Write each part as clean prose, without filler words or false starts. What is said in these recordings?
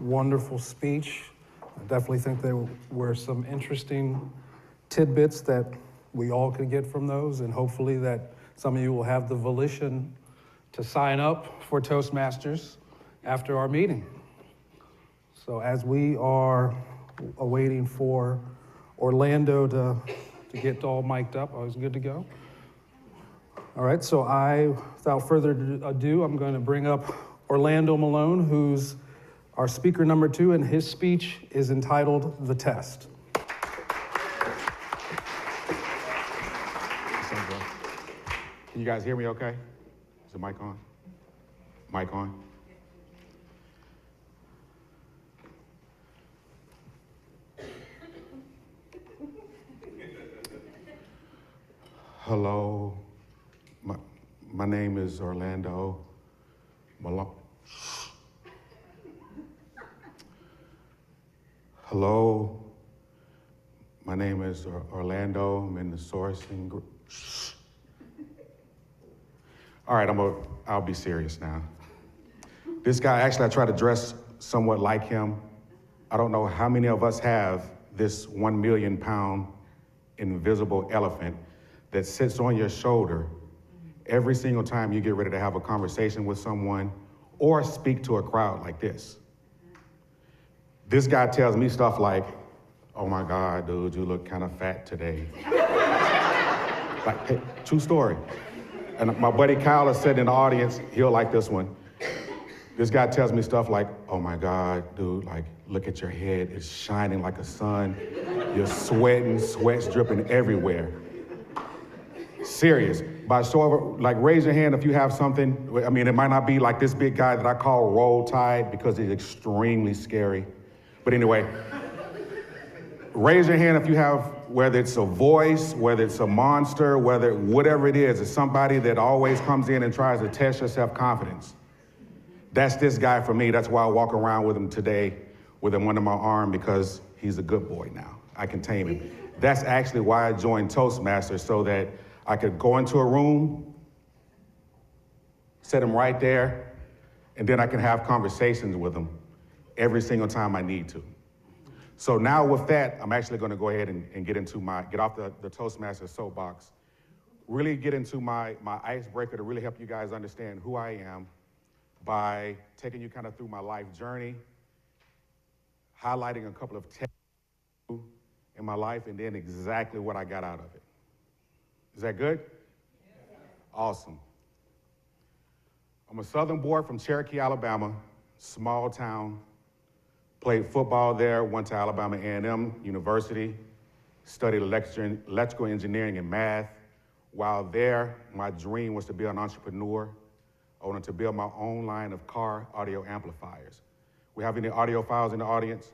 wonderful speech. I definitely think there were some interesting tidbits that we all could get from those, and hopefully that some of you will have the volition to sign up for Toastmasters after our meeting. So as we are awaiting for Orlando to get all mic'd up, I was good to go. All right, so without further ado, I'm going to bring up Orlando Malone, who's our speaker number 2, and his speech is entitled The Test. Can you guys hear me okay? Is the mic on? Mic on? Hello, my name is Orlando Malone. Hello, my name is Orlando. I'm in the sourcing group. All right, I'll be serious now. This guy, actually, I try to dress somewhat like him. I don't know how many of us have this 1 million pound invisible elephant that sits on your shoulder every single time you get ready to have a conversation with someone or speak to a crowd like this. This guy tells me stuff like, "Oh my God, dude, you look kind of fat today." Like, hey, true story. And my buddy Kyle is sitting in the audience, he'll like this one. This guy tells me stuff like, "Oh my God, dude, like, look at your head, it's shining like a sun. You're sweating, sweat's dripping everywhere." Serious. By show of, like, raise your hand if you have something. I mean, it might not be like this big guy that I call Roll Tide because he's extremely scary. But anyway, raise your hand if you have, whether it's a voice, whether it's a monster, whatever it is, it's somebody that always comes in and tries to test your self-confidence. That's this guy for me. That's why I walk around with him today, with him under my arm, because he's a good boy now. I can tame him. That's actually why I joined Toastmasters, so that I could go into a room, set him right there, and then I can have conversations with him every single time I need to. So now with that, I'm actually going to go ahead and get off the Toastmasters soapbox, really get into my icebreaker to really help you guys understand who I am by taking you kind of through my life journey, highlighting a couple of tests in my life, and then exactly what I got out of it. Is that good? Yeah. Awesome. I'm a Southern boy from Cherokee, Alabama, small town. Played football there, went to Alabama A&M University, studied electrical engineering and math. While there, my dream was to be an entrepreneur. I wanted to build my own line of car audio amplifiers. We have any audiophiles in the audience?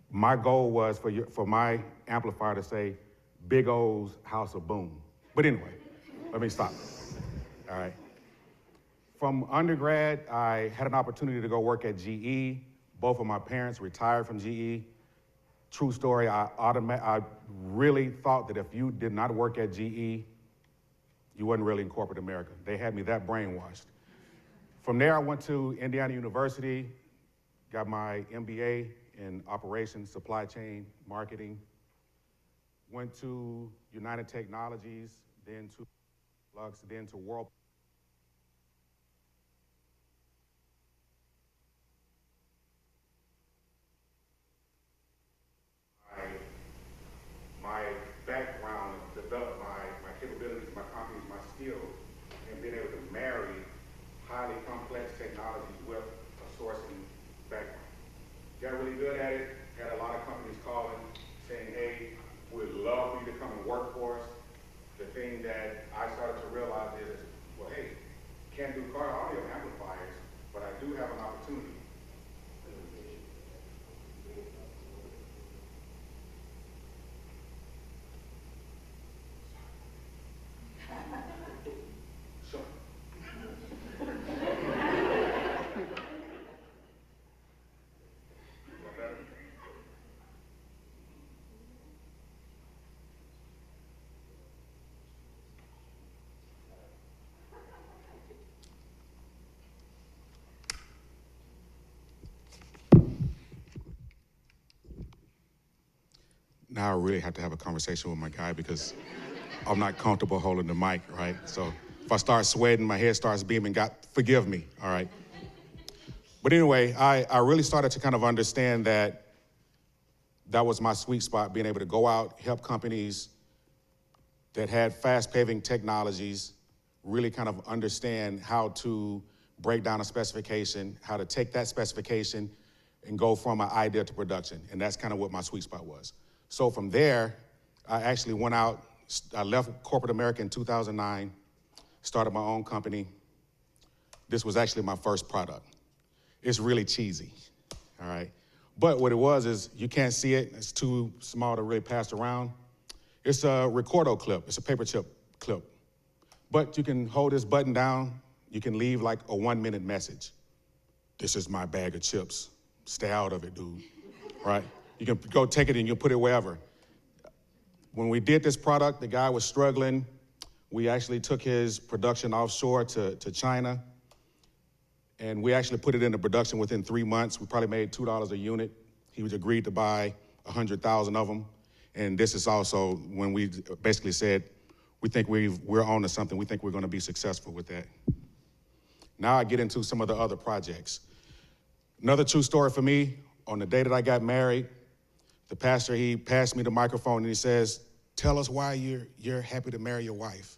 My goal was for my amplifier to say, "Big O's House of Boom." But anyway, let me stop. All right. From undergrad, I had an opportunity to go work at GE. Both of my parents retired from GE. True story, I really thought that if you did not work at GE, you wasn't really in corporate America. They had me that brainwashed. From there, I went to Indiana University, got my MBA in operations, supply chain, marketing. Went to United Technologies, then to Lux, then to World. My background developed my capabilities, my competence, my skills, and being able to marry highly complex technologies with a sourcing background. Got really good at it, had a lot of companies calling, saying, "Hey, we'd love for you to come and work for us." The thing that I started to realize is now I really have to have a conversation with my guy because I'm not comfortable holding the mic, right? So if I start sweating, my head starts beaming, God, forgive me, all right? But anyway, I really started to kind of understand that was my sweet spot, being able to go out, help companies that had fast paving technologies, really kind of understand how to break down a specification, how to take that specification and go from an idea to production. And that's kind of what my sweet spot was. So from there, I actually went out, I left corporate America in 2009, started my own company. This was actually my first product. It's really cheesy, all right? But what it was is, you can't see it, it's too small to really pass around. It's a recordo clip, it's a paper chip clip. But you can hold this button down, you can leave like a 1-minute message. This is my bag of chips. Stay out of it, dude, right? You can go take it and you can put it wherever. When we did this product, the guy was struggling. We actually took his production offshore to China, and we actually put it into production within 3 months. We probably made $2 a unit. He was agreed to buy 100,000 of them. And this is also when we basically said, we think we're on to something. We think we're going to be successful with that. Now I get into some of the other projects. Another true story for me, on the day that I got married, the pastor, he passed me the microphone and he says, tell us why you're happy to marry your wife.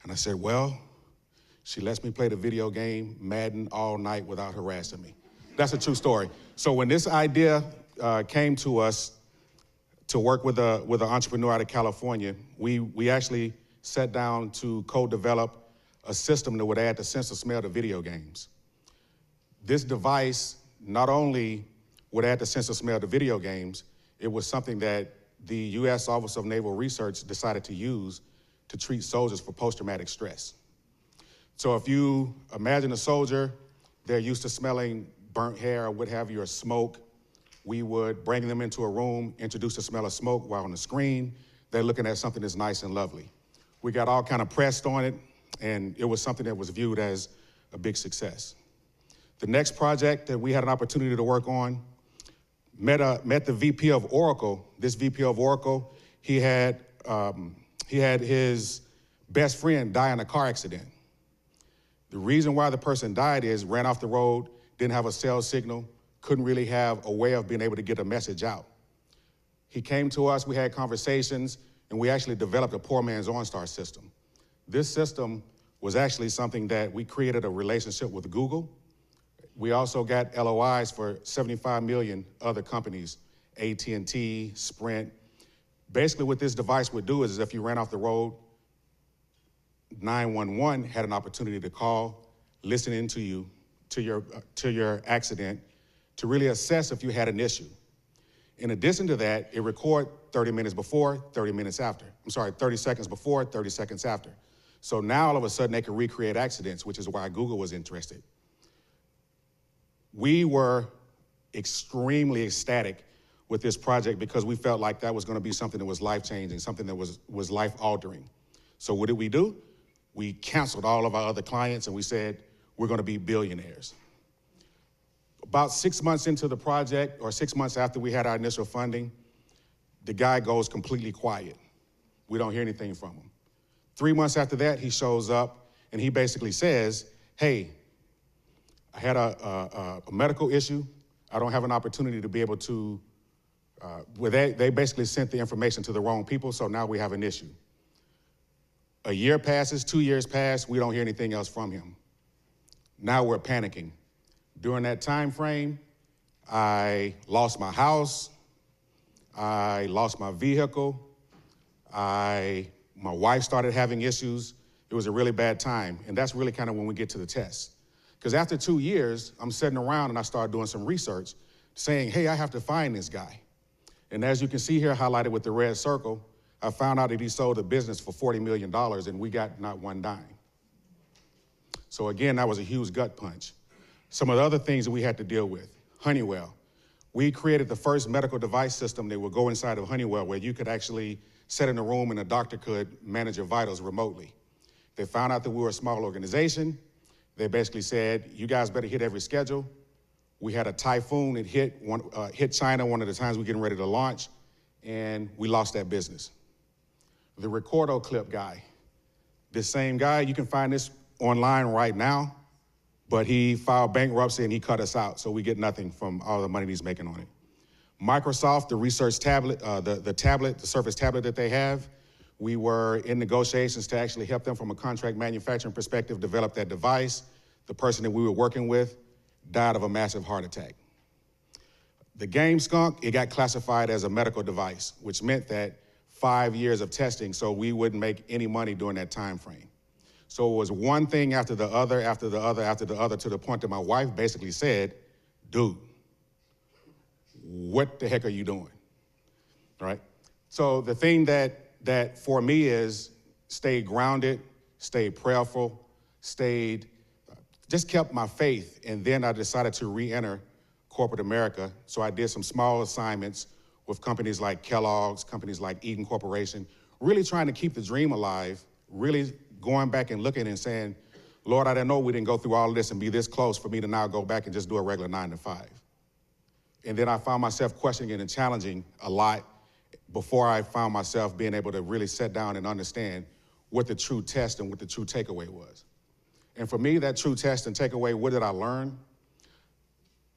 And I said, well, she lets me play the video game Madden all night without harassing me. That's a true story. So when this idea came to us to work with an entrepreneur out of California, we actually sat down to co-develop a system that would add the sense of smell to video games. This device not only would add the sense of smell to video games, it was something that the U.S. Office of Naval Research decided to use to treat soldiers for post-traumatic stress. So if you imagine a soldier, they're used to smelling burnt hair or what have you, or smoke. We would bring them into a room, introduce the smell of smoke, while on the screen, they're looking at something that's nice and lovely. We got all kind of pressed on it, and it was something that was viewed as a big success. The next project that we had an opportunity to work on, met the VP of Oracle. This VP of Oracle, he had his best friend die in a car accident. The reason why the person died is ran off the road, didn't have a cell signal, couldn't really have a way of being able to get a message out. He came to us, we had conversations, and we actually developed a poor man's OnStar system. This system was actually something that we created a relationship with Google. We also got LOIs for 75 million other companies, AT&T, Sprint. Basically what this device would do is if you ran off the road, 911 had an opportunity to call, listen into you, to your accident, to really assess if you had an issue. In addition to that, it record 30 minutes before, 30 minutes after. 30 seconds before, 30 seconds after. So now all of a sudden they can recreate accidents, which is why Google was interested. We were extremely ecstatic with this project because we felt like that was going to be something that was life-changing, something that was life-altering. So what did we do? We canceled all of our other clients and we said, we're going to be billionaires. About 6 months into the project, or 6 months after we had our initial funding, the guy goes completely quiet. We don't hear anything from him. 3 months after that, he shows up and he basically says, hey, I had a medical issue. I don't have an opportunity to be able to, they basically sent the information to the wrong people, so now we have an issue. A year passes, 2 years pass, we don't hear anything else from him. Now we're panicking. During that time frame, I lost my house, I lost my vehicle, my wife started having issues. It was a really bad time, and that's really kind of when we get to the test. Because after 2 years, I'm sitting around and I started doing some research saying, hey, I have to find this guy. And as you can see here highlighted with the red circle, I found out that he sold a business for $40 million and we got not one dime. So again, that was a huge gut punch. Some of the other things that we had to deal with, Honeywell. We created the first medical device system that would go inside of Honeywell where you could actually sit in a room and a doctor could manage your vitals remotely. They found out that we were a small organization. They basically said, you guys better hit every schedule. We had a typhoon that hit China one of the times we were getting ready to launch, and we lost that business. The Recordo clip guy, this same guy, you can find this online right now, but he filed bankruptcy and he cut us out, so we get nothing from all the money he's making on it. Microsoft, the research tablet, the Surface tablet that they have, we were in negotiations to actually help them from a contract manufacturing perspective develop that device. The person that we were working with died of a massive heart attack. The Game Skunk, it got classified as a medical device, which meant that 5 years of testing, so we wouldn't make any money during that time frame. So it was one thing after the other, after the other, after the other, to the point that my wife basically said, dude, what the heck are you doing, right? So the thing that for me is stay grounded, stay prayerful, just kept my faith, and then I decided to re-enter corporate America. So I did some small assignments with companies like Kellogg's, companies like Eaton Corporation, really trying to keep the dream alive, really going back and looking and saying, Lord, I didn't know we didn't go through all of this and be this close for me to now go back and just do a regular 9 to 5. And then I found myself questioning and challenging a lot before I found myself being able to really sit down and understand what the true test and what the true takeaway was. And for me, that true test and takeaway, what did I learn?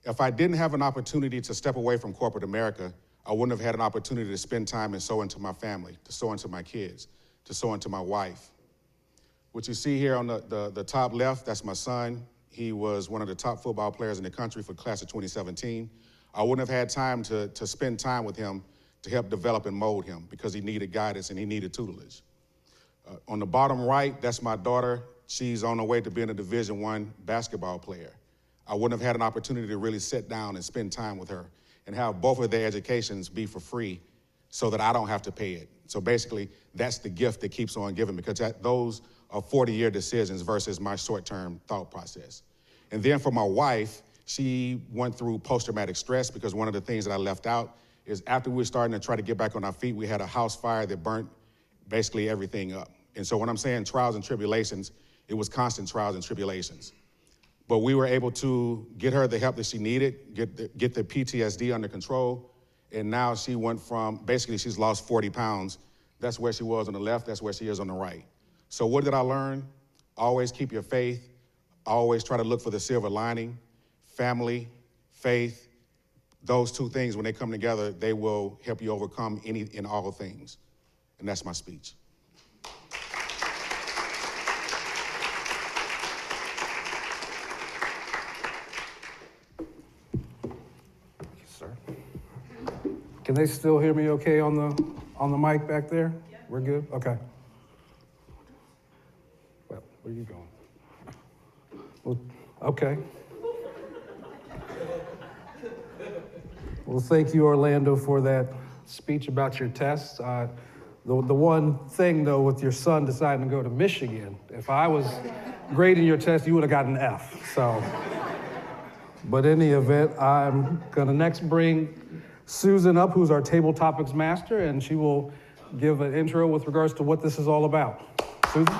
If I didn't have an opportunity to step away from corporate America, I wouldn't have had an opportunity to spend time and sow into my family, to sow into my kids, to sow into my wife. What you see here on the top left, that's my son. He was one of the top football players in the country for class of 2017. I wouldn't have had time to spend time with him to help develop and mold him because he needed guidance and he needed tutelage. On the bottom right, that's my daughter. She's on her way to being a Division I basketball player. I wouldn't have had an opportunity to really sit down and spend time with her and have both of their educations be for free so that I don't have to pay it. So basically, that's the gift that keeps on giving because those are 40-year decisions versus my short-term thought process. And then for my wife, she went through post-traumatic stress because one of the things that I left out is after we were starting to try to get back on our feet, we had a house fire that burnt basically everything up. And so when I'm saying trials and tribulations, it was constant trials and tribulations. But we were able to get her the help that she needed, get the PTSD under control, and now she went from, basically she's lost 40 pounds. That's where she was on the left, that's where she is on the right. So what did I learn? Always keep your faith, always try to look for the silver lining. Family, faith, those two things, when they come together, they will help you overcome any and all things. And that's my speech. Sir. Can they still hear me okay on the mic back there? Yeah. We're good? Okay. Well, where are you going? Well, okay. Well, thank you, Orlando, for that speech about your tests. The one thing, though, with your son deciding to go to Michigan, if I was grading your test, you would have gotten an F. So, but in the event, I'm going to next bring Susan up, who's our table topics master, and she will give an intro with regards to what this is all about. Susan?